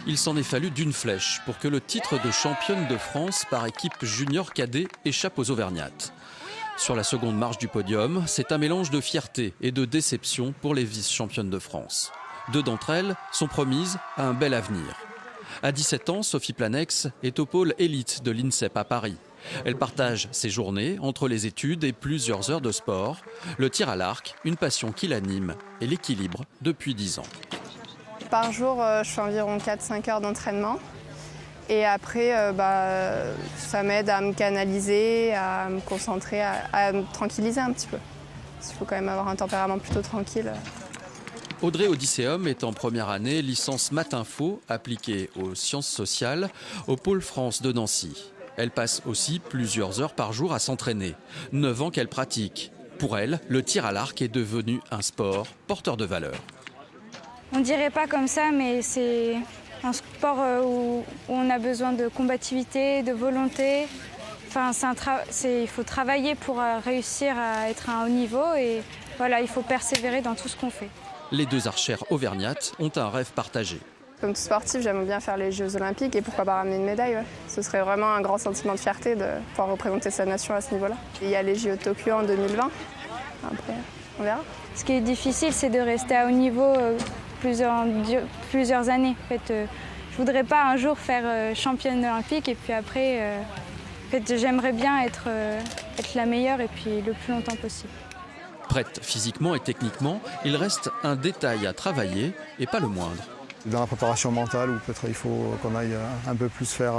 Il s'en est fallu d'une flèche pour que le titre de championne de France par équipe junior cadet échappe aux Auvergnates. Sur la seconde marche du podium, c'est un mélange de fierté et de déception pour les vice-championnes de France. 2 d'entre elles sont promises à un bel avenir. À 17 ans, Sophie Planex est au pôle élite de l'INSEP à Paris. Elle partage ses journées entre les études et plusieurs heures de sport, le tir à l'arc, une passion qui l'anime, et l'équilibre depuis 10 ans. Par jour, je fais environ 4-5 heures d'entraînement. Et après, ça m'aide à me canaliser, à me concentrer, à me tranquilliser un petit peu. Il faut quand même avoir un tempérament plutôt tranquille. Audrey Odysseum est en première année licence Math Info appliquée aux sciences sociales au Pôle France de Nancy. Elle passe aussi plusieurs heures par jour à s'entraîner. 9 ans qu'elle pratique. Pour elle, le tir à l'arc est devenu un sport porteur de valeur. On dirait pas comme ça, mais c'est un sport où on a besoin de combativité, de volonté. Enfin, il faut travailler pour réussir à être à un haut niveau et voilà, il faut persévérer dans tout ce qu'on fait. Les 2 archères auvergnates ont un rêve partagé. Comme tout sportif, j'aime bien faire les Jeux Olympiques et pourquoi pas ramener une médaille. Ouais. Ce serait vraiment un grand sentiment de fierté de pouvoir représenter sa nation à ce niveau-là. Il y a les JO de Tokyo en 2020. Après, on verra. Ce qui est difficile, c'est de rester à haut niveau plusieurs années. En fait, je voudrais pas un jour faire championne olympique et puis après, j'aimerais bien être la meilleure et puis le plus longtemps possible. Prête physiquement et techniquement, il reste un détail à travailler et pas le moindre. Dans la préparation mentale, où peut-être il faut qu'on aille un peu plus faire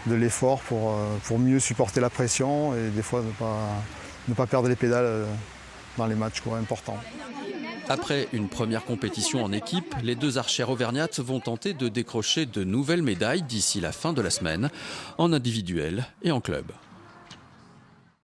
de l'effort pour mieux supporter la pression et des fois ne pas perdre les pédales dans les matchs importants. Après une première compétition en équipe, les 2 archères auvergnates vont tenter de décrocher de nouvelles médailles d'ici la fin de la semaine, en individuel et en club.